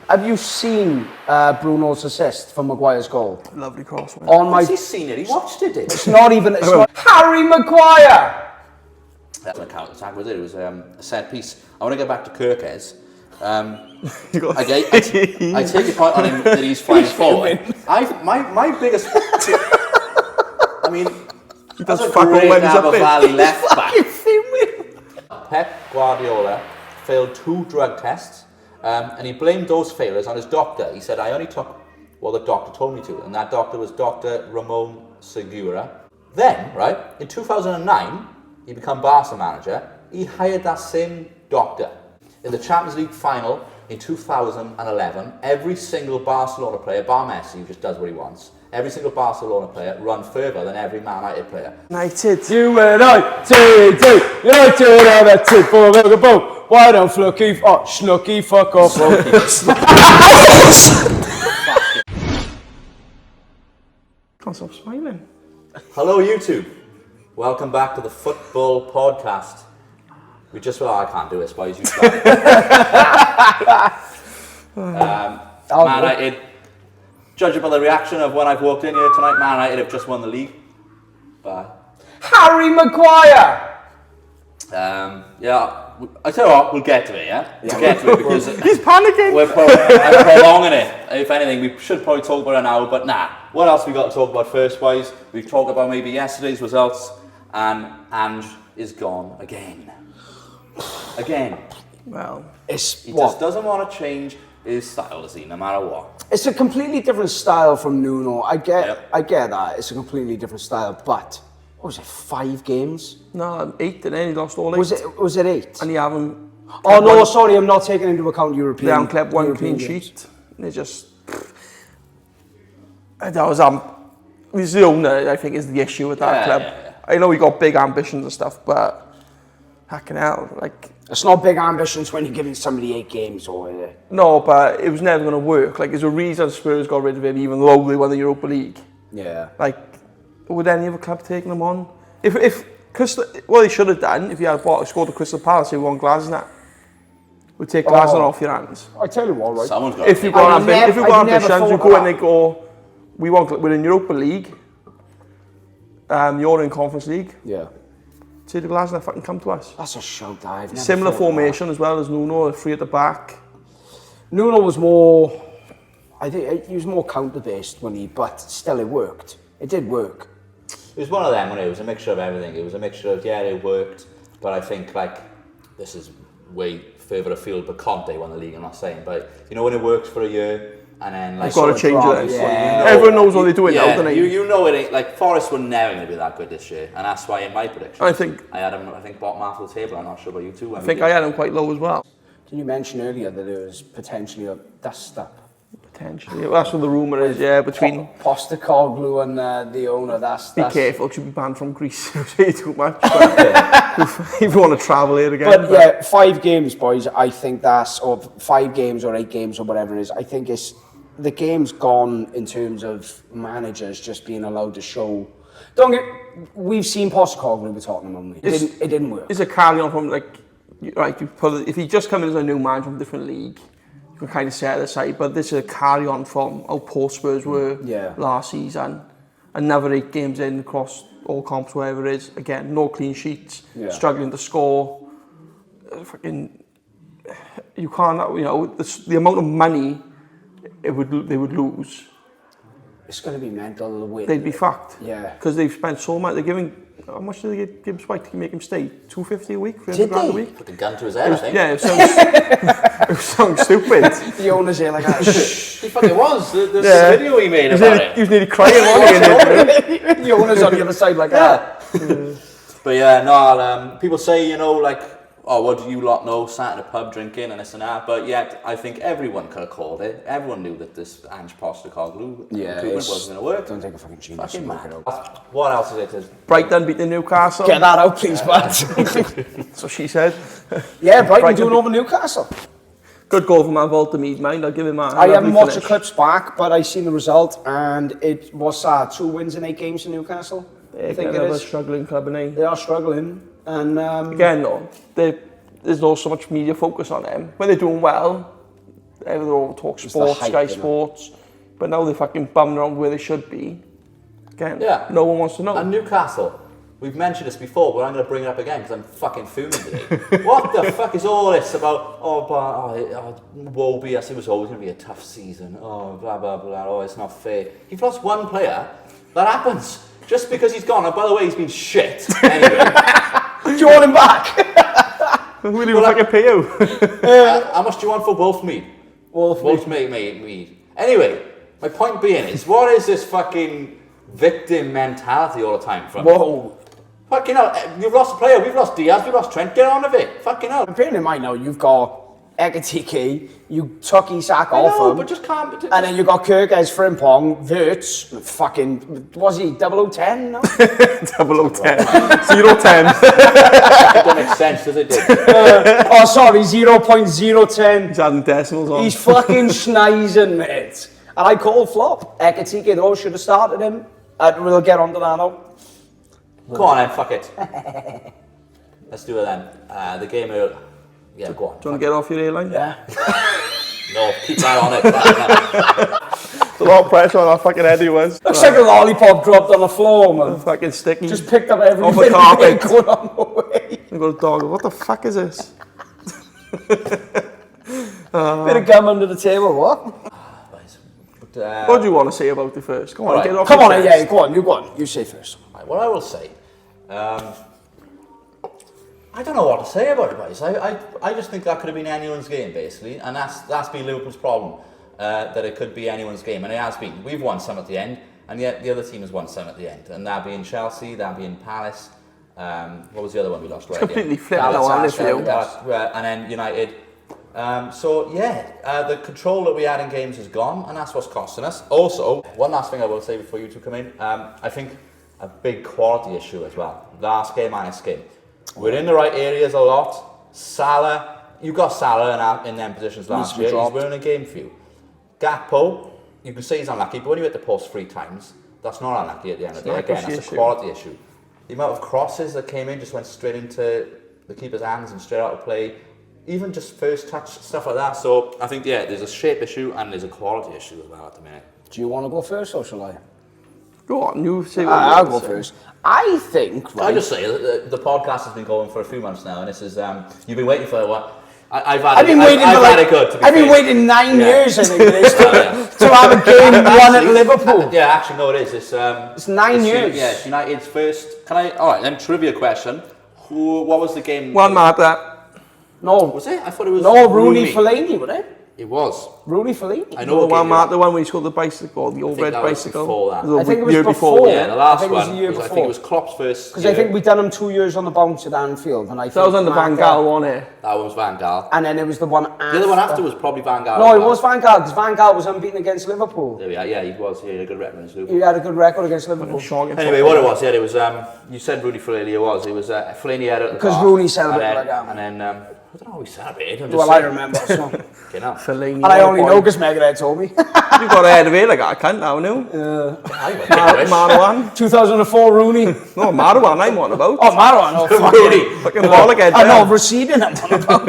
Have you seen Bruno's assist for Maguire's goal? Lovely cross. Has he seen it? He watched it, did he? It's not Harry Maguire! That was a counter-attack, was it? It was a set piece. I want to get back to Kirkes. I take your point on him that he's flying forward. My biggest... I mean... He does fuck all when he's up Valley left back. Pep Guardiola failed 2 drug tests, and he blamed those failures on his doctor. He said, I only took what the doctor told me to, and that doctor was Dr. Ramon Segura. Then, right, in 2009, he became Barca manager. He hired that same doctor. In the Champions League final in 2011, every single Barcelona player, bar Messi, who just does what he wants, every single Barcelona player run further than every Man United player. United. United have a tip for a boat. Why don't Flucky, Schnucky, fuck off. Can't stop smiling. Hello YouTube. Welcome back to the Football Podcast. I can't do this, boys. You start. Man United, judging by the reaction of when I've walked in here tonight, Man United have just won the league. Bye. Harry Maguire! I tell you what, we'll get to it, yeah? We'll get to it because... He's panicking! We're prolonging it. If anything, we should probably talk about it now, but nah. What else we got to talk about first, boys? We've talked about maybe yesterday's results, and Ange is gone again. Again. Well, he just doesn't want to change his style, does he, no matter what? It's a completely different style from Nuno. I get that. It's a completely different style, but what was it, 5 games? No, 8, and then he lost all 8. Was it 8? And he haven't... Oh no, sorry, I'm not taking into account European. They haven't kept one clean sheet. They just... He's the owner, I think, is the issue with that club. Yeah. I know he got big ambitions and stuff, but... Hacking out, like... It's not big ambitions when you're giving somebody 8 games, or is it? No, but it was never going to work. Like, there's a reason Spurs got rid of him, even though they won the Europa League. Yeah. Like, would any other club taken him on? If what he should have done, if he had scored the Crystal Palace, he won Glasner. Would take Glasner off your hands. I tell you what, right? Someone's got if you've got ambitions, you go in and go, we're in Europa League, you're in Conference League. Yeah. Say to Glasner, fucking come to us. That's a shout, Dave. Similar formation as well as Nuno, 3 at the back. Nuno was more, I think he was more counter-based but still it worked. It did work. It was one of them, it was a mixture of everything. It was a mixture of, it worked, but I think, like, this is way further afield, but Conte won the league, I'm not saying, but, you know, when it works for a year, and then, like... You've got to change it. Yeah. Everyone knows what they're doing now, don't they? You know it ain't, like, Forest were never going to be that good this year, and that's why in my prediction, I had him, bottom half of the table. I'm not sure about you two. I think I had him quite low as well. Did you mention earlier that there was potentially a dust-up? Potentially. That's what the rumour is, between... Postecoglou and the owner, Be careful, it should be banned from Greece. Say too much. If you want to travel here again. But 5 games, boys, I think that's... Or 5 games or 8 games or whatever it is. I think it's... The game's gone in terms of managers just being allowed to show... We've seen Postecoglou with Tottenham, haven't we? It didn't work. It's a carry on from, like... Right, if he just come in as a new manager from a different league... You can kind of set it aside, but this is a carry on from how poor Spurs were last season. Another 8 games in across all comps, wherever it is. Again, no clean sheets, struggling to score. You can't, the amount of money they would lose. It's going to be mental the way they'd be fucked. Yeah, because they've spent so much. They're giving. How much did they give Gibbs White to make him stay? $250 a week, $300 a week. Put the gun to his head, I think. Yeah, it sounds stupid. The owner's here like, shh. He fucking was. The video he made about it. He was nearly crying, wasn't he? The owner's on the other side like that. But people say, like, oh, what do you lot know? Sat in a pub drinking and this and that. But yet, I think everyone could have called it. Everyone knew that this Ange Postecoglou improvement wasn't going to work. Don't take a fucking genius. Fucking mad. What else is it? Brighton beat the Newcastle. Get that out, please, man. That's what she said. Yeah, Brighton doing over Newcastle. Good goal from Voltamede, mind. I'll give him that. I haven't watched the clips back, but I seen the result, and it was 2 wins in 8 games for Newcastle. I think they're a struggling club, and they are struggling. And again, though, there's not so much media focus on them. When they're doing well, They all talk the sports, hype, Sky you know. Sports, but now they're fucking bumming around where they should be. Again, no one wants to know. And Newcastle, we've mentioned this before, but I'm going to bring it up again because I'm fucking fuming today. What the fuck is all this about? Woe be us, it was always going to be a tough season. Oh, blah, blah, blah. Oh, it's not fair. You've lost one player. That happens. Just because he's gone. And by the way, he's been shit. Anyway. Do you want him back? Will he fucking pay you? How much do you want for Wolfmead? Wolfmead. Anyway, my point being is, what is this fucking victim mentality all the time from? Whoa. Fucking hell, you've lost a player, we've lost Diaz, we've lost Trent, get on with it. Fucking hell. Bearing in mind now, you've got Ekatike, you took Isak I off know, him, but just can't be. and then you got Kirkes, Frimpong, Wirtz, fucking, was he 0010 now? 0010. 010. It don't make sense, does it? Oh, sorry, 0.010. He's adding decimals on. He's fucking schneizing, mate. And I called flop. Ekatike, though, should have started him. We'll get on to that now. Go on then, fuck it. Let's do it then. The game earlier. Yeah, go on. Do you want to get off your airline? Yeah. No, keep that on it. It's a lot of pressure on our fucking head he was. Looks like a lollipop dropped on the floor, man. Fucking sticky. Just picked up everything. Off the carpet. Going on the way. I got a dog. What the fuck is this? Bit of gum under the table, what? But, What do you want to say about it first? Go on, Right. get off Come your on, chest. yeah, go on, you go on. You say first. right, what I will say, I don't know what to say about it, guys. I just think that could have been anyone's game, basically, and that's been Liverpool's problem, that it could be anyone's game, and it has been. We've won some at the end, and yet the other team has won some at the end, and that being Chelsea, that being Palace. What was the other one we lost? Right, Completely flipped now, aren't they, and then United. The control that we had in games is gone, and that's what's costing us. Also, one last thing I will say before you two come in, I think a big quality issue as well. Last game and this game. We're in the right areas a lot. Salah, you got Salah in them positions last year. He's winning a game for you. Gakpo, you can say he's unlucky, but when you hit the post 3 times, that's not unlucky at the end of the day. Again, that's a quality issue. The amount of crosses that came in just went straight into the keeper's hands and straight out of play. Even just first touch, stuff like that. So I think, there's a shape issue and there's a quality issue as well at the minute. Do you want to go first or shall I? Go on, you say what you I'll want go to say. first. I think, right? I just say the podcast has been going for a few months now, and this is you've been waiting for a while. I've had it good. To be I've been fair. waiting 9 years, I think, to have a game won at Liverpool. Yeah, actually, no, it is. It's 9 years. Yeah, it's United's first. All right, then trivia question. What was the game? One mad that. No. Was it? I thought it was. No, Rooney Fellaini, wasn't it? It was. Rooney Fellaini. I know the one game. mad, the one where he scored the bicycle, the old red that was bicycle. before that. I think it was before. Yeah, the last I think it was one. the year I before. think it was Klopp's first. Because I think we done them 2 years on the bounce at Anfield, and I think That was under Van Gaal, wasn't it? That was Van Gaal. And then it was the one after. The other one after was probably Van Gaal. No, it was Van Gaal, because Van Gaal was unbeaten against Liverpool. There we are. Yeah, he was. He had a good record against Liverpool. He had a good record against Liverpool. Anyway, what it was, it was, you said Rooney Fellaini, it was Fellaini had it at the Because bar, Rooney celebrated like that. and then, I don't know how he celebrated. Well, I remember, so. Fellaini. And I only know because Megadeth told me. You got ahead of it like I can't now, no? Marwan. 2004 Rooney. No, Marwan, I'm on about. Oh, Marwan. Oh, Rooney. Fucking wall again. I know, receding I'm on about.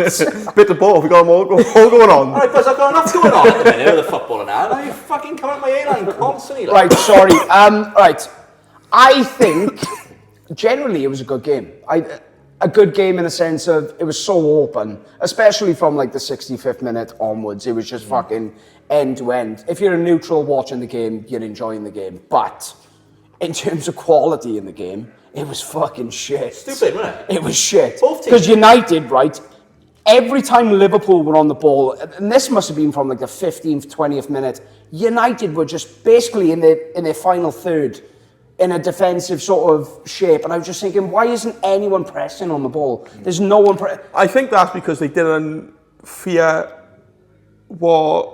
Bit of both, we got them all going on. Alright, because I've got enough going on at the minute with the footballer now. Now you're fucking coming up my A-line constantly. Right, sorry. Right. I think, generally, it was a good game. A good game in the sense of it was so open, especially from like the 65th minute onwards. It was just fucking end to end. If you're a neutral watching the game, you're enjoying the game. But in terms of quality in the game, it was fucking shit. Stupid, wasn't it? It was shit. Both teams. Because United, right, every time Liverpool were on the ball, and this must have been from like the 15th, 20th minute, United were just basically in their final third, in a defensive sort of shape, and I was just thinking, why isn't anyone pressing on the ball? There's no one. I think that's because they didn't fear what.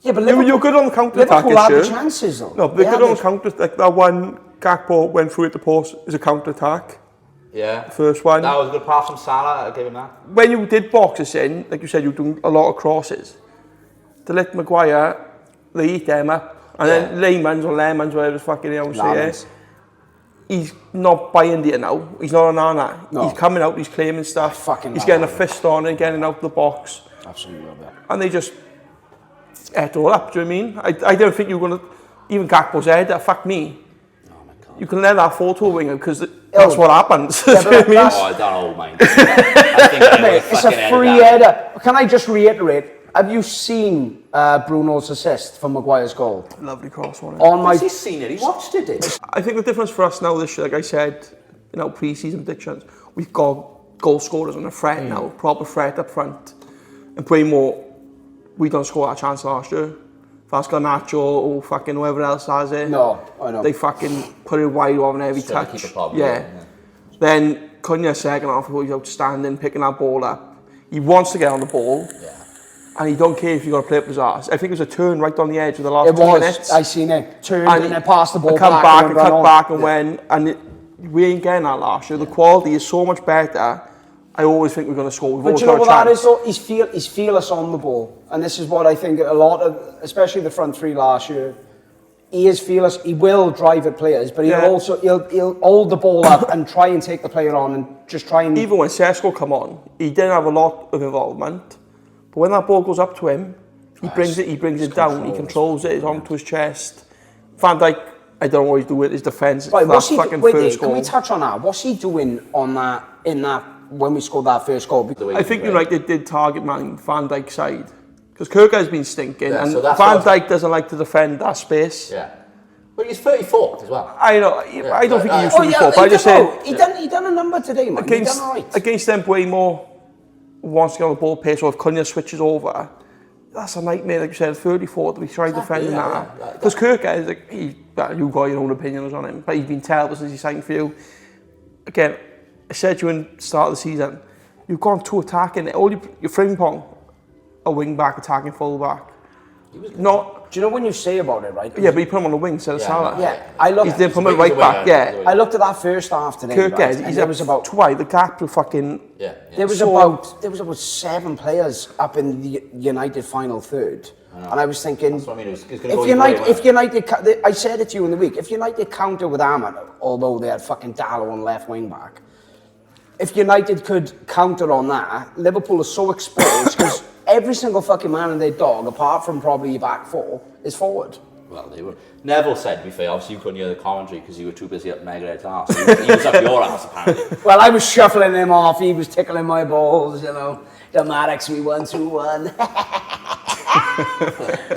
Yeah, but You're good on the counter attack, Liverpool had the sure. chances though. No, but they're good on the counter. Like that one, Gakpo went through at the post is a counter attack. Yeah. The first one. That was a good pass from Salah. I gave him that. When you did box us in, like you said, you were doing a lot of crosses. To let Maguire, they eat them up. And then Lemans, whatever the fucking hell say, he's not buying it now. He's not on that. No. He's coming out, he's claiming stuff. He's getting a fist on and getting out the box. Absolutely love that. And they just it all up, do you know what I mean? I don't think you're going to, even Gakpo's head, fuck me. Oh my God. You can let that fall to a winger because that's what happens. Yeah, do you know what I mean? Oh, I don't mind. I think I Mate, it's a free header. Can I just reiterate? Have you seen Bruno's assist for Maguire's goal? Lovely cross, wasn't it? On my, Has he seen it? He watched it, did he? I think the difference for us now this year, like I said, pre-season predictions, we've got goal scorers on the threat now, proper threat up front. And way more, we don't score our chance last year. If that's Garnacho or fucking whoever else has it. No, I know. They fucking put it wide on every Just trying to touch. keep a problem, Yeah. Then Cunha second half, he's outstanding, picking that ball up. He wants to get on the ball. Yeah. And he don't care if you got to play up his arse. I think it was a turn right on the edge of the last 2 minutes. I seen it. Turned and then passed the ball come back and cut back and went. And we ain't getting that last year. The quality is so much better. I always think we're going to score. We've But always you know got what a that is chance. though? He's fearless on the ball. And this is what I think a lot of, especially the front three last year, he is fearless. He will drive at players, but he'll hold the ball up and try and take the player on and just try and... Even when Sesko come on, he didn't have a lot of involvement. But when that ball goes up to him, he brings it down, he controls it, it's onto his chest. Van Dijk, I don't know what he's doing with his defence. Right, that fucking first can goal. we touch on that? What's he doing on that, when we scored that first goal? I think United did target man Van Dijk's side. Because Kirk has been stinking, and so Van Dijk doesn't like to defend that space. Yeah. But he's 34 as well. I know, I don't think he used to be 34, but I just say... He done a number today, man. He done all right. Against them, way more wants to get on the ball pace, or if Cunha switches over, that's a nightmare, like you said, 34 to be trying defending that. Because Kirk is like, you've got your own opinions on him, but he's been terrible since he signed for you. Again, I said to you in the start of the season, you've gone to attacking it. All your Frimpong, a wing back attacking full back. Not. Do you know when you say about it, right? Yeah, but you put him on the wing instead of Salah. Yeah, I looked. He's there from right back. Yeah, I looked at that first half today. Kirk right, he's there was about twice the gap to fucking. Yeah. There was about 7 players up in the United final third, and I was thinking, That's what I mean, it's gonna go if United, I said it to you in the week, if United counter with Ahmad, although they had fucking Dallow on left wing back, if United could counter on that, Liverpool is so exposed because every single fucking man and their dog, apart from probably your back four, is forward. Well, they were. Neville said, to be fair, obviously you couldn't hear the commentary because you were too busy up Meghead's arse. He was up your arse, apparently. Well, I was shuffling him off, he was tickling my balls, you know. The Maddox, we 1-2-1.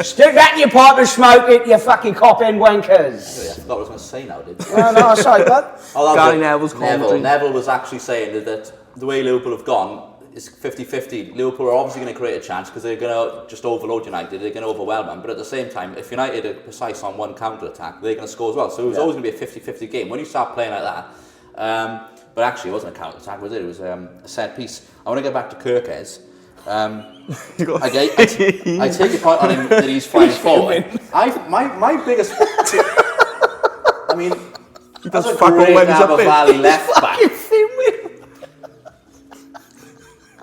Stick that in your pot and smoke it, you fucking cop-in wankers. Yeah, I forgot what I was going to say now, did you? No, sorry, bud. Gary Neville's commentary. Neville was actually saying that the way Liverpool have gone is 50-50. Liverpool are obviously going to create a chance because they're going to just overload United, they're going to overwhelm them, but at the same time, if United are precise on one counter-attack, they're going to score as well. So it was always going to be a 50-50 game. When you start playing like that, but actually it wasn't a counter-attack, was it? It was a set piece. I want to get back to Kirkes. I take your point on him that he's flying forward. My biggest... I mean, he does that's a fuck all great when he's up Valley left back.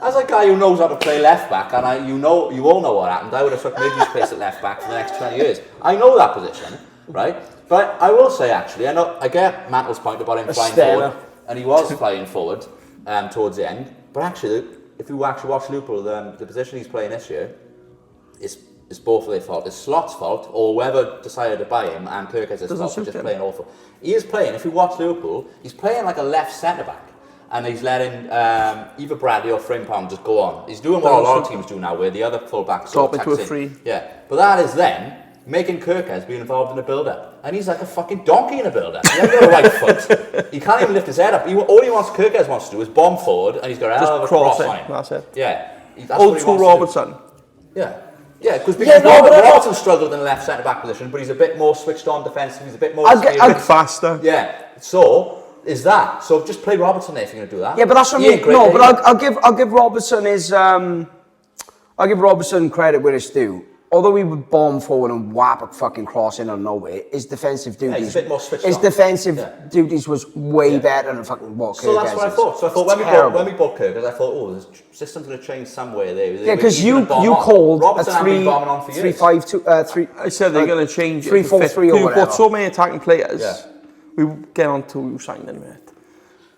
As a guy who knows how to play left back, and you all know what happened, I would have took Midgey's place at left back for the next 20 years. I know that position, right? But I will say, actually, I get Mantle's point about him flying forward, and he was flying forward towards the end. But actually, if you actually watch Liverpool, the position he's playing this year is both of their fault. It's Slot's fault, or whoever decided to buy him, and Kirkes' fault for just playing awful. He is playing, if you watch Liverpool, he's playing like a left centre-back. And he's letting either Bradley or Frimpong just go on. He's doing what a lot of teams do now, where the other full-backs drop into a free. Yeah, but that is then making Kirkes be involved in a build-up. And he's like a fucking donkey in a build-up. He hasn't got a right foot. He can't even lift his head up. All Kirkes wants to do is bomb forward, and he's got a hell of a cross on him. That's it. Yeah. Old school Robertson. Yeah. Yeah, because Robertson struggled in the left centre-back position, but he's a bit more switched on defensive. He's a bit more... A bit faster. Yeah. So... is that so? Just play Robertson there if you're going to do that. Yeah, but that's what I mean. No, but I'll give Robertson I'll give Robertson credit where it's due. Although he would bomb forward and whap a fucking cross in on nowhere, his defensive duties. He's a bit more switched his on. Defensive duties was way better than fucking what Kirkes. So that's what I thought. So I thought when we bought Kirkes, I thought, the system's going to change somewhere there. Yeah, because you called Robertson a 3-5-2. I said they're going to change it. 3-4-3 or whatever. We've got so many attacking players. Yeah. We get on to who signed in a minute.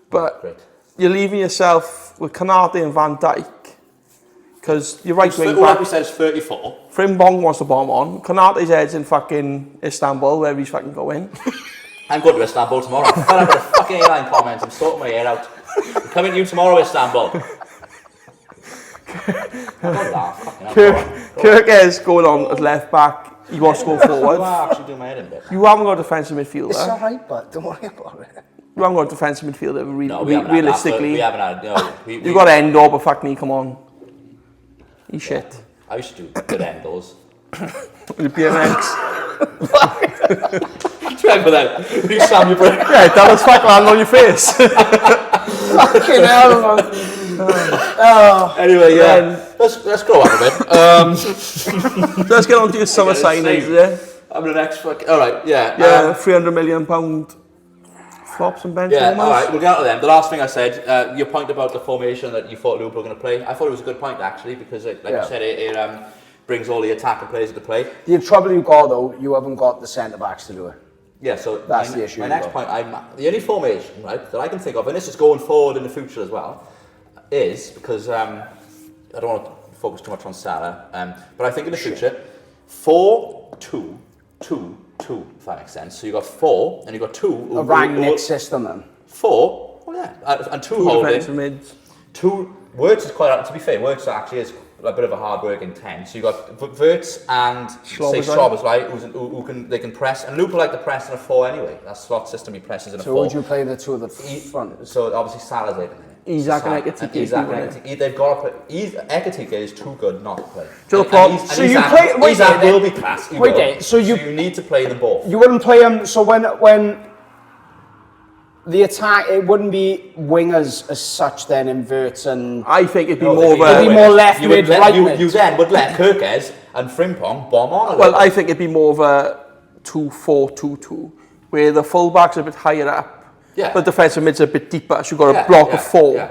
But you're leaving yourself with Canate and Van Dijk. Because you're right wing All back. we said is 34. Frimpong wants to bomb on. Konate's head's in fucking Istanbul, wherever he's fucking going. I'm going to Istanbul tomorrow. I'm fed up with the fucking airline comments. I'm sorting my hair out. I'm coming to you tomorrow, Istanbul. Kirk is going on as left back. He wants to go forward. I'm actually doing my head in a bit. You haven't got a defensive midfielder. It's alright, but don't worry about it. You haven't got a defensive midfielder. No, we haven't Realistically, we haven't had. No, you got Endo, but fuck me, come on. He's shit. I used to do good endos. The BMX. Remember that? You slam your brain. Yeah, that was fuck land on your face. Fucking hell, man. Anyway, yeah. Let's grow up a bit. Let's get on to your summer signings there. I'm the next fuck. All right, yeah. Yeah, £300 million flops and bench Yeah, almost. all right, we'll get on to them. The last thing I said, your point about the formation that you thought Liverpool were going to play, I thought it was a good point actually, because like you said, it brings all the attacking players into play. The trouble you've got though, you haven't got the centre backs to do it. Yeah, so that's the issue. My next point, the only formation, right, that I can think of, and this is going forward in the future as well, is because I don't want to focus too much on Salah, but I think in the future, 4-2-2-2, if that makes sense. So you got 4 and you got 2. A Rangnick system then. 4, well, yeah, and 2 holding. Mids. 2 Wirtz is quite. To be fair, Wirtz actually is a bit of a hard working 10. So you got Wirtz and Szoboszlai, who they can press, and Liverpool like to press in a 4 anyway. That slot system he presses in a 4. So would you play the two of the front? So obviously Salah's there. Isaac and Ekitike. They've got to play. Ekitike is too good not to play. So you play. Wait, Isaac will be class. So you need to play them both. You wouldn't play him. So when the attack, it wouldn't be wingers as such. Then inverts and. I think it'd be more left mid, right mid. You then would let Kirkes and Frimpong bomb on. Well, I think it'd be more of a 2-4-2-2, where the fullbacks are a bit higher up. Yeah. But defensive mid's a bit deeper, so you've got a block of 4.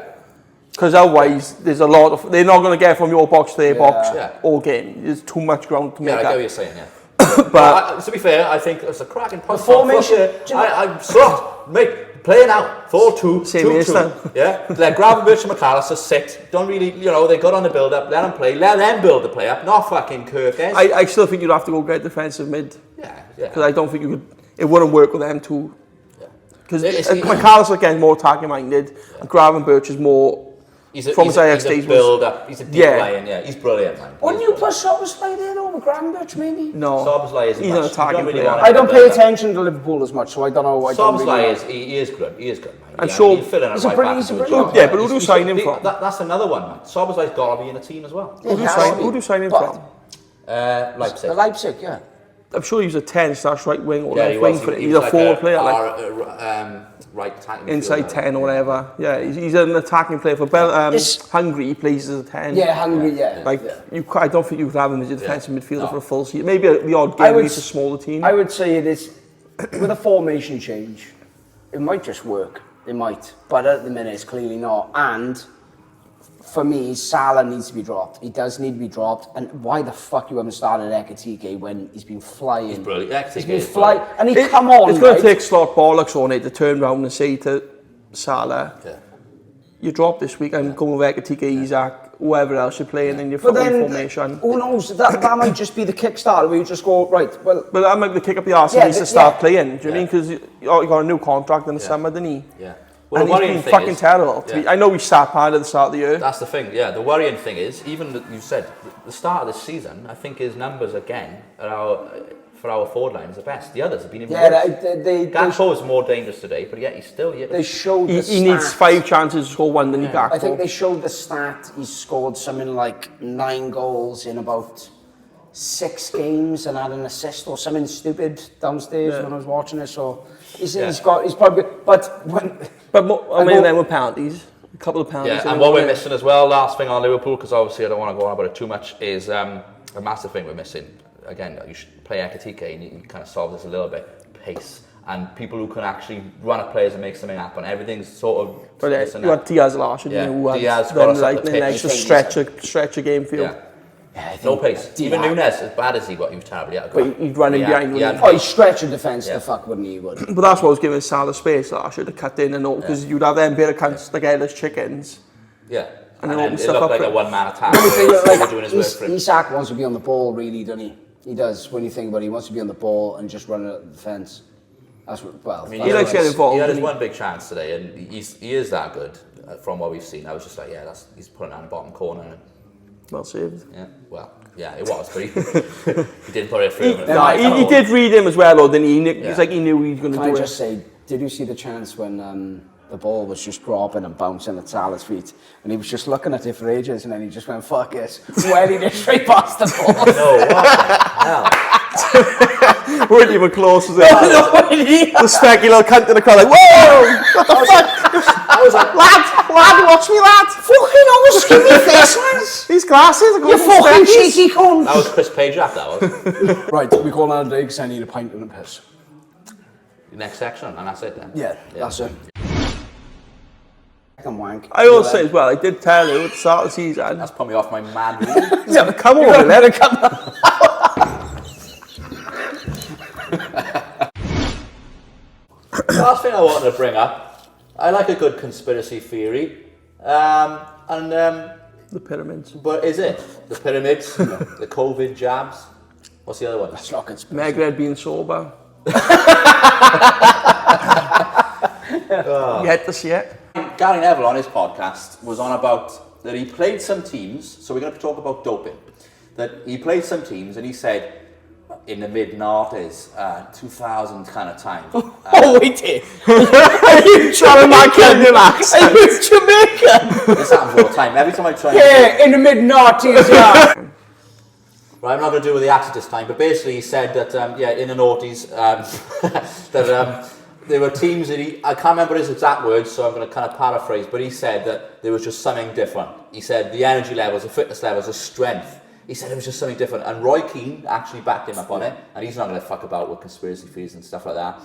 Because otherwise, there's a lot of... They're not going to get from your box to their box all game. There's too much ground to make up. I get what you're saying, but to be fair, I think it's a cracking point. The formation... I'm slot, mate, play now. 4-2-2-2. Yeah? Let Gravenberch and McAllister sit. Don't really, they got on the build-up. Let them play. Let them build the play-up. Not fucking Kirkes. I still think you'd have to go get defensive mid. Yeah. Because I don't think you could... It wouldn't work with them too. Because McAllister again more attacking minded, and Gravenberch is more from his Ajax days. Build up. He's a deep line. He's brilliant, man. Wouldn't you put Szoboszlai there over Gravenberch maybe? No, Szoboszlai is he's an attacking player. I don't pay attention to Liverpool as much, so I don't know. Szoboszlai is good. He is good, man. And sure, he's a brilliant. Yeah, but who do you sign him from? That's another one, man. Szoboszlai's got to be in the team as well. Who do you sign him from? Leipzig. Leipzig, yeah. I'm sure he's a 10/right wing or left wing for it. He's a forward player. Right attacking inside 10 or whatever. Yeah, he's an attacking player for Hungary. He plays as a 10. Yeah, Hungary. Yeah. I don't think you could have him as a defensive midfielder for a full season. Maybe the odd game against a smaller team. I would say it is with a formation change. It might just work. It might, but at the minute it's clearly not. And for me, Salah needs to be dropped. He does need to be dropped. And why the fuck you haven't started Ekitike when he's been flying? He's brilliant. He's been flying. And come on, it's going to take slot bollocks on it to turn around and say to Salah, you dropped this week, I'm going with Ekitike, Isaac, whoever else you're playing in your formation. Who knows? That might just be the kickstart where you just go, right, well... But that might be the kick up the arse. He needs to start playing. Do you mean? Because he got a new contract in the summer, didn't he? Yeah. Well, and he's been fucking terrible. I know we sat hard at the start of the year. That's the thing, yeah. The worrying thing is, even you said, the start of the season, I think his numbers again for our forward line is the best. The others have been even worse. Gakpo is more dangerous today, but yet he's still... They showed the he needs 5 chances to score 1 than Gakpo. I think they showed the stat. He's scored something like 9 goals in about 6 games and had an assist or something stupid downstairs when I was watching it. So he's probably... But many of them were penalties. A couple of penalties. Yeah, and what we're missing as well, last thing on Liverpool, because obviously I don't want to go on about it too much, is a massive thing we're missing. Again, you should play Ekitike and you kind of solve this a little bit. Pace. And people who can actually run at players and make something happen. Everything's sort of... But you had Diaz last year, Diaz got us up the pitch. To stretch a game for you. Yeah, no pace. Even Nunes, as bad as he was terribly out. But he'd run in behind. He'd stretch a defence, the fuck wouldn't he? But that's what was giving Salah space last year to cut in and all, because you'd have them bit of cunts like headless chickens. Yeah. and then open it stuff looked up. like for a him. one-man attack. Like, doing his work for him. Isak wants to be on the ball, really, doesn't he? He does. When you think about it, he wants to be on the ball and just run at the defence. That's what. Well, I mean, he likes getting involved. He had his doesn't one big chance today, and he is that good from what we've seen. I was just like, yeah, he's putting it on the bottom corner. And, Well saved. yeah, well, yeah, it was, but he didn't put it through. He did read him as well, though, didn't he? It's like he knew he was going to do it. Can I just say, did you see the chance when the ball was just dropping and bouncing at Salah's feet, and he was just looking at it for ages, and then he just went, fuck it, wellied it straight past the ball. No, what the hell? Weren't even close, was it? The specky little cunt in the crowd, like, whoa! What the fuck? I was like, Lad, watch me, lad! Fucking almost give me face, lads. These glasses are You going fucking cheeky cunt. that was Chris Pajak, that was. Right, we call that a day because I need a pint and a piss. Next section, and that's it then. Yeah, that's it. Wank. I will say as well, I did tell you at the start of the season. That's put me off my mad read. Yeah, come over, let it come. Last thing I wanted to bring up, I like a good conspiracy theory. The pyramids. But is it? The pyramids, the COVID jabs. What's the other one? That's not conspiracy. Meg Red being sober. You had to see it. Gary Neville on his podcast was on about that he played some teams, so we're going to talk about doping, that he played some teams and he said in the mid-noughties, 2000 kind of time. Oh, wait here. Are you trying to make an accent? Are you Jamaican? This happens all the time. Every time I try Yeah, in the mid-noughties, yeah. Right, I'm not going to do with the accent this time, but basically he said that, in the noughties, that there were teams that I can't remember his exact words, so I'm going to kind of paraphrase, but he said that there was just something different. He said the energy levels, the fitness levels, the strength, he said it was just something different. And Roy Keane actually backed him up on it, and he's not going to fuck about with conspiracy theories and stuff like that.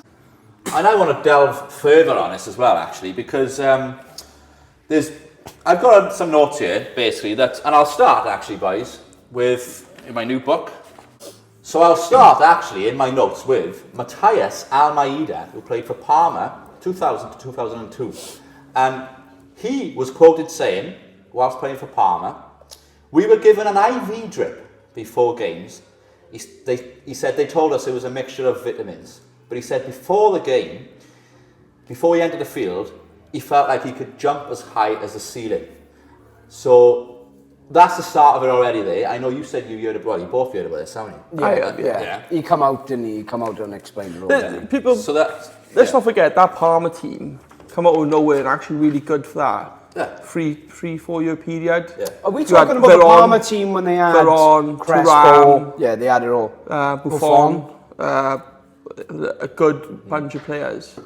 And I want to delve further on this as well, actually, because I've got some notes here, basically, and I'll start, actually, boys, with in my new book. So I'll start actually in my notes with Matthias Almeida, who played for Parma 2000 to 2002. And he was quoted saying, whilst playing for Parma, we were given an IV drip before games. He said they told us it was a mixture of vitamins. But he said before the game, before he entered the field, he felt like he could jump as high as the ceiling. So that's the start of it already there. I know you said you heard about it, you both heard about this, haven't you? Yeah. He come out, didn't he? He come out and explained it all, didn't he? People, So that, let's not forget, that Parma team come out of nowhere and actually really good for that. Yeah. 3-4 year period. Yeah. Are we You talking had about the Veron, Parma team when they had Veron, Crespo? Thuram, Yeah, they had it all. Buffon, a good bunch of players.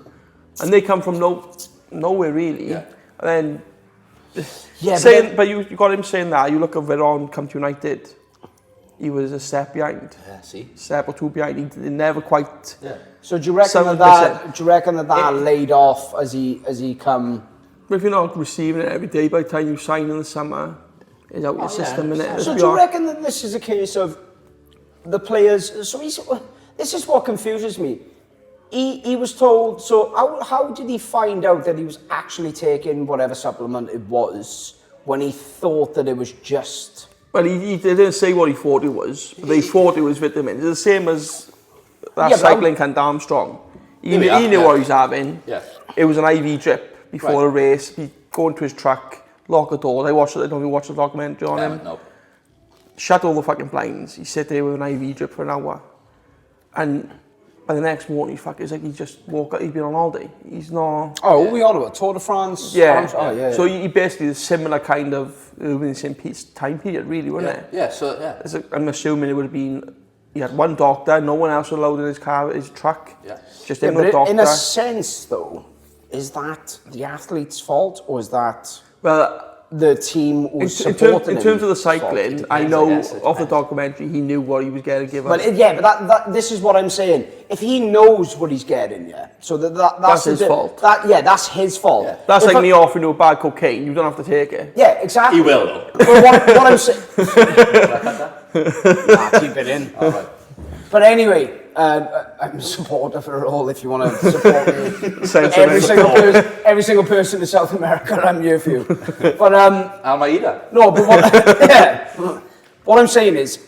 And they come from nowhere really. Yeah. And then, Yeah, but you got him saying that, you look at Veron come to United, he was a step behind. Yeah, see? Step or two behind, he never quite... Yeah. So do you reckon 7%. that laid off as he come? But if you're not receiving it every day, by the time you sign in the summer, it's out your system, innit? So do you reckon that this is a case of the players? So this is what confuses me. He was told. So how did he find out that he was actually taking whatever supplement it was when he thought that it was just? Well, he didn't say what he thought it was, but they thought it was vitamins. It's the same as that Yeah, cycling cunt Armstrong. He knew what he was having. Yeah. It was an IV drip before a race. He'd go into his truck, lock the door. I don't know if you watched the documentary on him. No. Shut all the fucking blinds. He sat there with an IV drip for an hour. And by the next morning, it's like he just woke up, he's been on holiday. He's not... Oh, we on about Tour de France? Yeah. Oh, yeah. So he basically is similar kind of, it would be the same time period, really, wouldn't it? Yeah, so, yeah. I'm assuming it would have been, he had one doctor, no one else allowed in his car, his truck. Yeah. Just Yeah, him and the but doctor. in a sense, though, is that the athlete's fault or is that Well, the team who's in supporting terms of the him's cycling, fault? I know guess, it off the depends. documentary, he knew what he was getting given. But this is what I'm saying. If he knows what he's getting, yeah. So that's his fault. That's his fault. Yeah. That's If like me offering you a bag of cocaine, you don't have to take it. Yeah, exactly. He will, though. But what I'm saying. Did I cut that? Nah, keep it in. All right. But anyway, I'm a supporter for it all. If you want to support me, every single person in South America, I'm here for you. But Almeida. No, but what I'm saying is,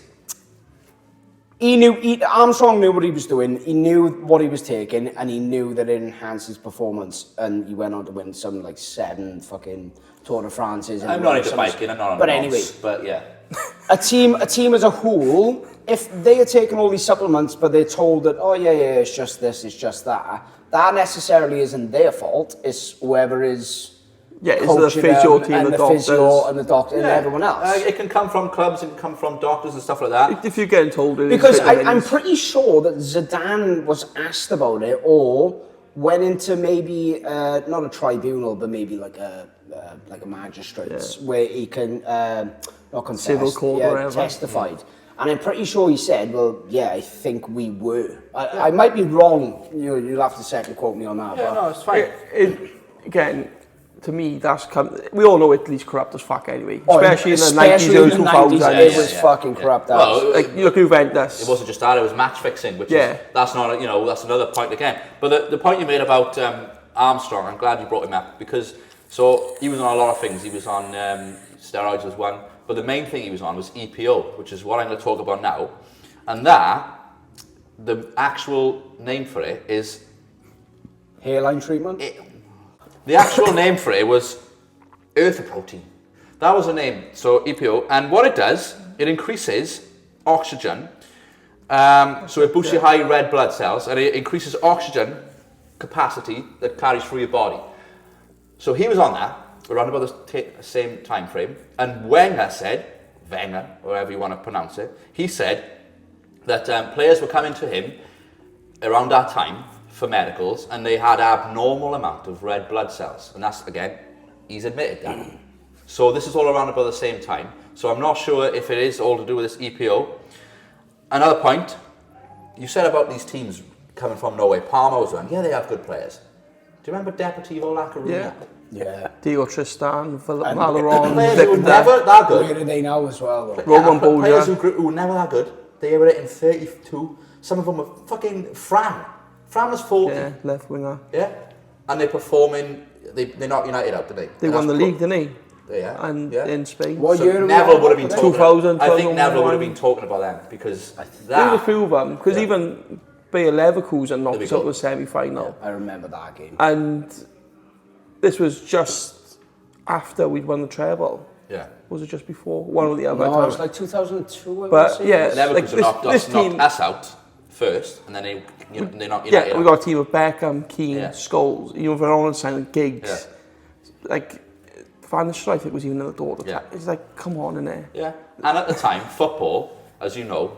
Armstrong knew what he was doing. He knew what he was taking, and he knew that it enhanced his performance. And he went on to win some like 7 fucking Tour de France's. I'm not into biking. I'm not on. But anyway, but yeah, a team as a whole, if they are taking all these supplements, but they're told that it's just this, it's just that, that necessarily isn't their fault. It's whoever is. Yeah, it's the physio team, and the physio and the doctor and everyone else. It can come from clubs, it can come from doctors and stuff like that. If you're getting told it, because I'm pretty sure that Zidane was asked about it, or went into maybe not a tribunal, but maybe like a magistrate's where he can not contest, civil court or whatever, testified. Yeah. And I'm pretty sure he said, well, yeah, I think we were. I might be wrong. You'll have to second quote me on that. Yeah, but no, it's fine. Again, to me, we all know Italy's corrupt as fuck anyway. Especially in the 90s, early 2000s. It was fucking corrupt. Well, like, you look at Juventus. It wasn't just that, it was match fixing, which is, that's not, that's another point again. But the point you made about Armstrong, I'm glad you brought him up, because, so he was on a lot of things. He was on steroids was one, but the main thing he was on was EPO, which is what I'm going to talk about now. And the actual name for it is... hairline treatment? The actual name for it was erythropoietin. That was the name, so EPO. And what it does, it increases oxygen. So it boosts your high red blood cells, and it increases oxygen capacity that carries through your body. So he was on that around about the same time frame. And Wenger, however you want to pronounce it, he said that players were coming to him around that time for medicals, and they had abnormal amount of red blood cells, and that's, again, he's admitted that. So this is all around about the same time. So I'm not sure if it is all to do with this EPO. Another point, you said about these teams coming from Norway. Parma was one. Yeah, they have good players. Do you remember Deportivo La Coruña? Yeah. Diego Tristan, Valeron, players who were never that good. Where are they now as well? Roman Boja. Players who were never that good. They were in 32. Some of them were fucking Fran was 40. Yeah, left winger. Yeah. And they're performing, they knocked United out, didn't they? They won the league, didn't they? Yeah. And in Spain. What year Neville would have been talking 2000, I think Neville would have been talking about them, because there was a few of them, because even Bayer Leverkusen knocked us out of the semi-final. I remember that game. And this was just after we'd won the treble. Yeah. Was it just before? One or the other. No, it was like 2002. But yeah, Leverkusen knocked us out first, and then they knocked United out. We got a team of Beckham, Keane, Scholes, Verona signing Giggs. Like, Van der Strijk, I think, was even in the door. It's like, come on in there. Yeah. And at the time, football, as you know,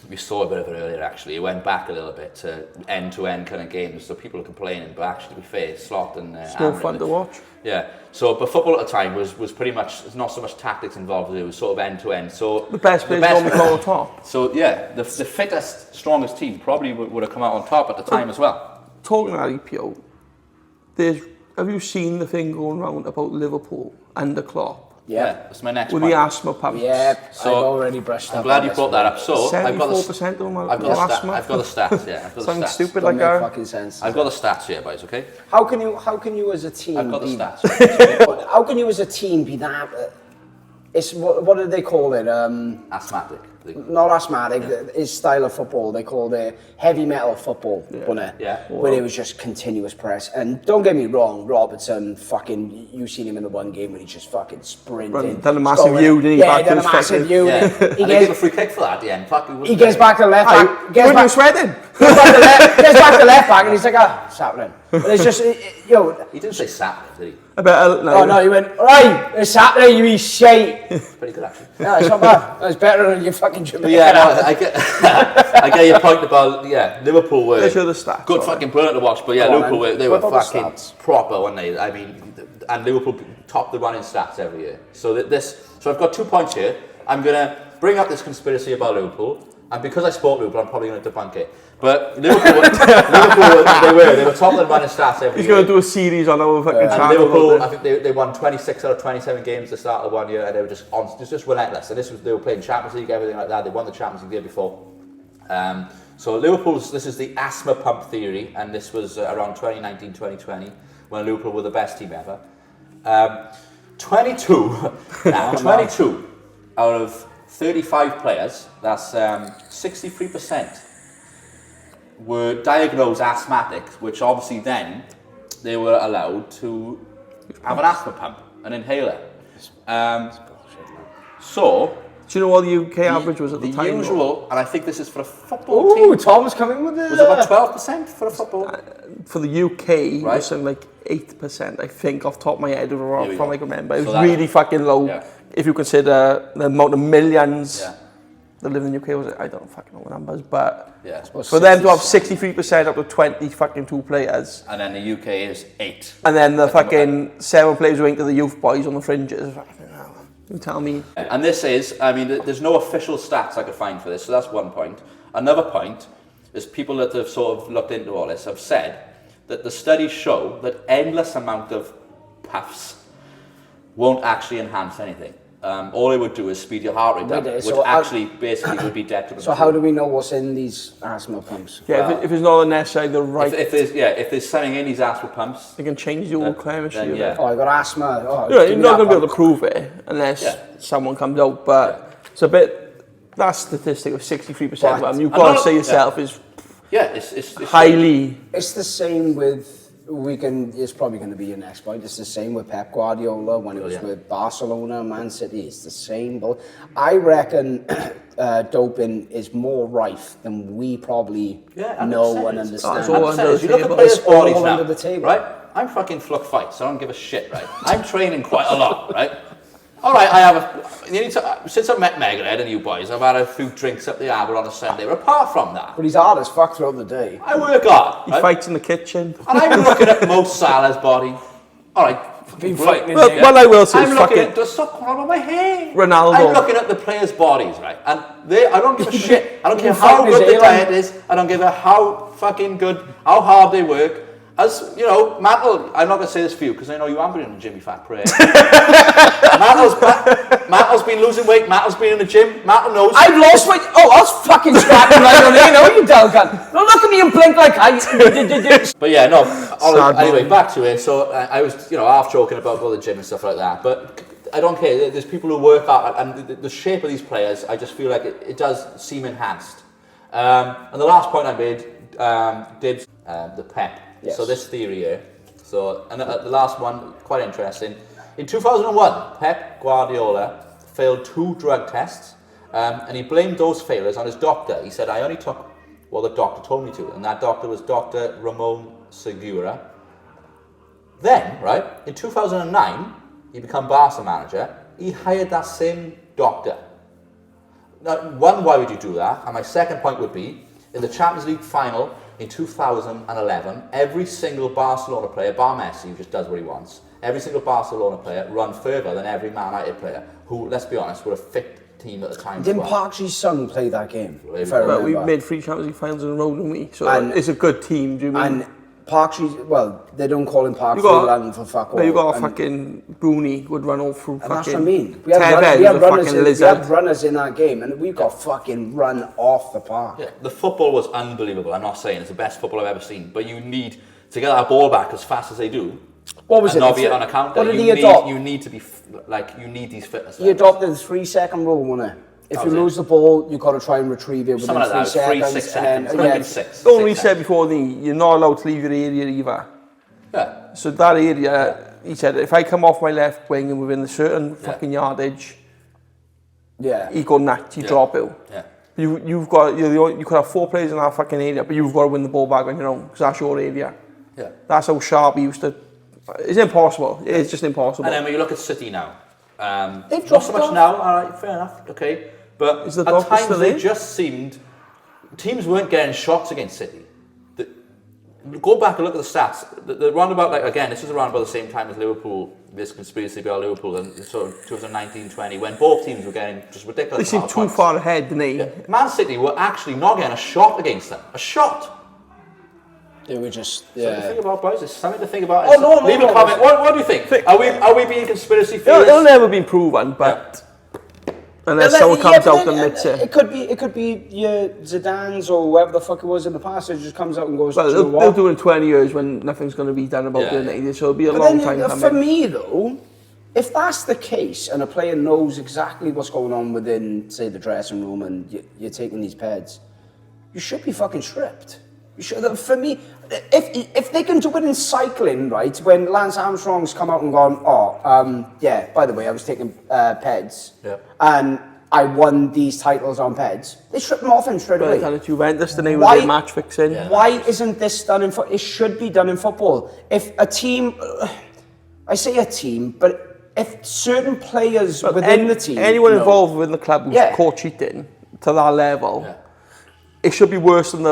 we saw a bit of it earlier actually, it went back a little bit to end-to-end kind of games, so people are complaining, but actually to be fair, Slot and it's no fun to watch. Yeah, so but football at the time was pretty much, there's not so much tactics involved, it was sort of end-to-end, so the best players normally come on top. So yeah, the fittest, strongest team probably would have come out on top at the time as well. Talking about EPO, have you seen the thing going around about Liverpool and the Klopp? Yeah, that's my next with point. the asthma pumps. Yeah, so I've already brushed up. I'm glad you brought that up. So 74% of them I've got the stats. Yeah, I've got the Something stats. stupid Don't like make that. fucking sense. I've got the stats here, boys. Okay. How can you as a team? I've got the stats. How can you as a team be that? It's what do they call it? Asthmatic. Not asthmatic. His style of football, they called it heavy metal football, wasn't it? Yeah. Where it was just continuous press. And don't get me wrong, Robertson, fucking, you've seen him in the one game when he just fucking sprinted. Done a massive U, didn't he? Yeah, done a massive U. Yeah. He gave a free kick for that at the end. He gets back to the left back. Weren't you sweating? Gets back to the left back and he's like, it's happening. But it's just, He didn't say sap, did he? Oh no, he went, right, it's happening, you wee shite. It's pretty good actually. Yeah, it's not bad. It's better than your fucking Jamaican. Yeah, no, I get your point about, Liverpool were Let's show the stats. good, fucking brilliant to watch, but Liverpool were fucking proper, weren't they? I mean, and Liverpool topped the running stats every year. So I've got 2 points here. I'm gonna bring up this conspiracy about Liverpool, and because I support Liverpool, I'm probably gonna debunk it. But Liverpool, they were top of the running stats every year. He's going to do a series on our fucking channel. Liverpool, I think they won 26 out of 27 games at the start of 1 year, and they were just relentless. And they were playing Champions League, everything like that. They won the Champions League the year before. So this is the asthma pump theory, and this was around 2019-2020 when Liverpool were the best team ever. 22 out of 35 players, that's 63%, were diagnosed asthmatic, which obviously then they were allowed to have an asthma pump, an inhaler. So, do you know what the UK average was at the time? The usual, and I think this is for a football team. Tom's coming with it. Was about 12% for a football? For the UK, it was something like 8%, I think, off the top of my head, from I can remember. It was really fucking low if you consider the amount of millions that live in the UK. I don't fucking know the numbers, but for them to have 63% up to 22 players. And then the UK is 8. And then the fucking 7 players went to the youth boys on the fringes. You tell me. And this is, I mean, there's no official stats I could find for this, so that's one point. Another point is people that have sort of looked into all this have said that the studies show that endless amount of puffs won't actually enhance anything. All it would do is speed your heart rate up, which basically would be detrimental. So how do we know what's in these asthma pumps? Yeah, if it's not necessarily the right... If there's something in these asthma pumps... They can change the whole chemistry. Oh, I got asthma. Oh, you're not going to be able to prove it unless someone comes out, but it's a bit... That statistic of 63%, well, you've got to say yourself is it's highly... It's the same with... It's probably going to be your next point. It's the same with Pep Guardiola when it was with Barcelona, Man City. It's the same. But I reckon doping is more rife than we probably know and understand. It's all under the table. It's all under the table. Right? I'm fucking fluck fight, so I don't give a shit, right? I'm training quite a lot, right? All right, since I met Megahead and you boys, I've had a few drinks up the arbor on a Sunday. But apart from that... But he's hard as fuck throughout the day. I work hard. He fights in the kitchen. And I'm looking at Mo Salah's body. All right. Been fighting well, I will say I'm looking at... Stop calling on my hair. Ronaldo. I'm looking at the players' bodies, right? And I don't give a shit. I don't care how good the diet is. I don't give a how fucking good, how hard they work. As, you know, Mattel, I'm not going to say this for you, because I know you haven't been in the gym, you fat prick. Mattel's been losing weight, Mattel's been in the gym, Mattel knows. I've lost weight. Oh, I was fucking scrapping right on there, you know, you Delcan. Don't look at me and blink like I... But yeah, no, anyway, back to it. So I was, half joking about going to the gym and stuff like that, but I don't care. There's people who work out, and the shape of these players, I just feel like it does seem enhanced. And the last point I made, dibs, the Pep. Yes. So this theory here. So, and the last one, quite interesting. In 2001, Pep Guardiola failed 2 drug tests, and he blamed those failures on his doctor. He said, I only took what the doctor told me to, and that doctor was Dr. Ramon Segura. Then, right, in 2009, he became Barca manager. He hired that same doctor. Now, why would you do that? And my second point would be, in the Champions League final in 2011, every single Barcelona player, bar Messi, who just does what he wants, every single Barcelona player run further than every Man United player, who, let's be honest, were a fit team at the time. Didn't Parks's son play that game? Well, we made 3 Champions League finals in a row, didn't we? So it's a good team, do you mean? And Parks's, well, they don't call him Parks London for fuck all. You got a fucking Bruni would run all through fucking... That's what I mean. We had runners in that game, and we got fucking run off the park. Yeah, the football was unbelievable. I'm not saying it's the best football I've ever seen, but you need to get that ball back as fast as they do. What was it? Not be it on a counter. What did he adopt? You need to be, you need these fitness He adopted the 3-second rule, wasn't it? If you lose the ball, you've got to try and retrieve it within 3 seconds. 6 seconds. And then, don't we said before, you're not allowed to leave your area either. Yeah. So that area, he said, if I come off my left wing and within a certain fucking yardage, he go nuts, he drop it. Yeah. You could have 4 players in that fucking area, but you've got to win the ball back on your own, because that's your area. Yeah. That's how sharp he used to... It's impossible. It's just impossible. And then when you look at City now, they've not so much now, alright, fair enough, okay. But at times they just seemed... Teams weren't getting shots against City. Go back and look at the stats. The roundabout, again, this was around about the same time as Liverpool, this conspiracy about Liverpool, and sort of 2019-20, when both teams were getting just ridiculous. They seemed too far ahead, didn't they? Yeah. Man City were actually not getting a shot against them. A shot! They were just... Something to think about, boys. It's something to think about. Oh, no, leave a comment. What do you think? Are we being conspiracy theorists? It'll never been proven, but Unless someone comes out and admits it. It could be your Zidane's or whoever the fuck it was in the past. It just comes out and goes. Well, they'll do it in 20 years when nothing's going to be done about doing it. So it'll be a long time coming. For me though, if that's the case and a player knows exactly what's going on within, say, the dressing room, and you're taking these peds, you should be fucking stripped. You should. For me, if they can do it in cycling, right? When Lance Armstrong's come out and gone, yeah, by the way, I was taking peds, and I won these titles on peds. They strip them off him straight away. Done at Juventus, the name of the match fixing. Why isn't this done in football? It should be done in football. If a team, I say a team, but if certain players within the team, anyone involved within the club who's caught cheating to that level, it should be worse than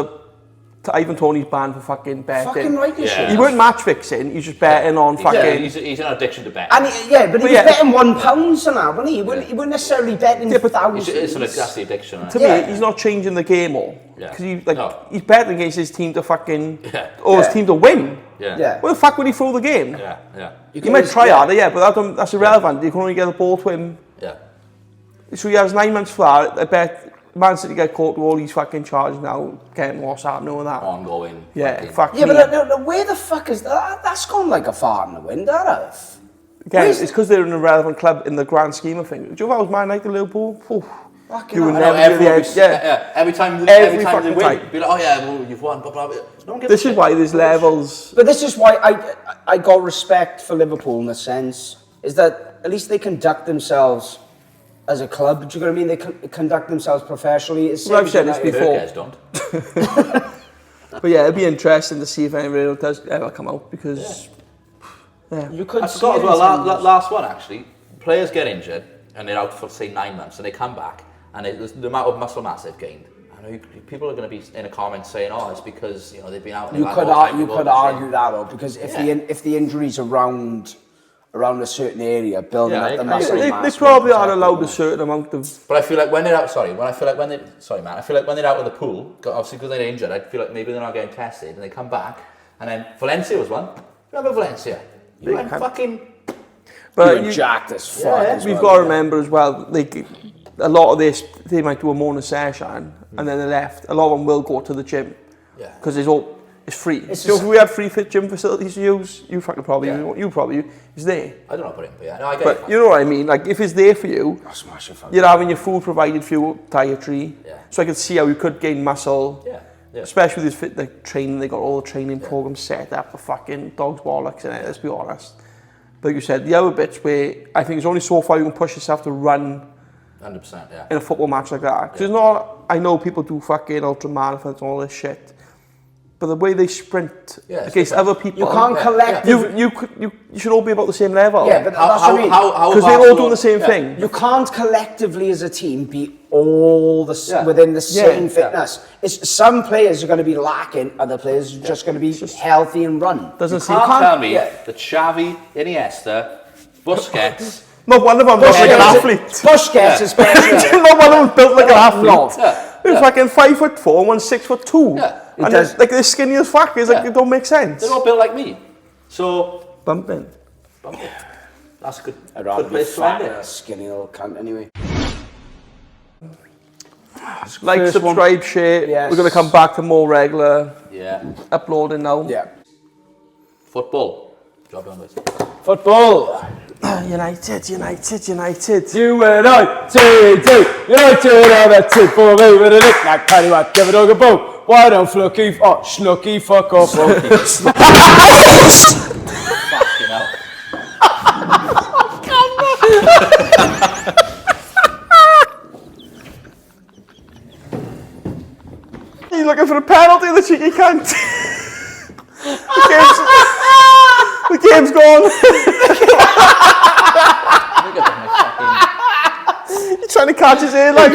Ivan Toney's banned for fucking betting. Fucking right, He weren't match fixing. He's just betting on fucking. He's an addiction to betting. And but he was betting £1 and that, wasn't he? He wasn't necessarily betting thousands. That's the addiction. To me, he's not changing the game all. Because he's betting against his team to fucking, or his team to win. Where the fuck would he throw the game? He might try harder, but that's irrelevant. You can only get the ball to him. So he has 9 months for that. I bet Man City get caught with all these fucking charges now, getting what's happening with that. Ongoing. But where the fuck is that? That's gone like a fart in the wind, that have. Again, it's because they're an irrelevant club in the grand scheme of things. Do you know if I was Man United Liverpool? You would never every time they win, be like, oh yeah, well, you've won, blah, blah, blah. This is why there's levels. But this is why I got respect for Liverpool in a sense, is that at least they conduct themselves as a club. Do you know what I mean? They conduct themselves professionally. I've said this before. Don't. But yeah, it'd be interesting to see if anybody does ever come out, because you could. I forgot as well. Last one actually, players get injured and they're out for say 9 months, and they come back, and the amount of muscle mass they've gained. I know people are going to be in the comments saying, "Oh, it's because they've been out." And you could argue that though, because if the injuries around a certain area, building up the muscle mass. They probably are allowed a certain amount of. But I feel like when they're out, I feel like when they're out of the pool, obviously because they're injured, I feel like maybe they're not getting tested, and they come back, and then Valencia was one. Remember Valencia? You went fucking. But you jacked as fuck. We've got to remember as well, like a lot of this, they might do a morning session, and then they left. A lot of them will go to the gym, because it's free. So if we had free fit gym facilities to use, you probably it's there. I don't know about it, but no, I get it. But you know what I mean? Like if it's there for you, you're having your food provided for you, dietary. So I could see how you could gain muscle. Especially with this fit training, they got all the training programs set up for fucking dog's bollocks in it. Let's be honest. But like you said, the other bits where I think it's only so far you can push yourself to run. 100%, in a football match like that. Because it's not. I know people do fucking ultra marathons and all this shit. But the way they sprint against other people, you can't collect. You should all be about the same level. Yeah, but that's what I mean. Because they're all doing the same thing. You can't collectively as a team be all within the same fitness. It's some players are going to be lacking, other players are just going to be healthy and run. You can't tell me that Xavi, Iniesta, Busquets. Not one of them built like an athlete. Busquets is better. Not one of them built like an athlete. He's fucking 5'4" and one's 6'2". Yeah. And like they're skinny as fuck. It's like it don't make sense. They're all built like me. So bumping. That's good. I'd rather be fat than a skinny little cunt anyway. Like, subscribe, share. Yes. We're gonna come back to more regular. Uploading now. Football. Job done, guys. Football. United. United are the two for me with a knick-knack, paddywhack, give a dog a bone. Why don't Flucky, Snooky, fuck off, Fucking hell. He's looking for a penalty, the cheeky cunt. The game's gone. He's trying to catch his ear like.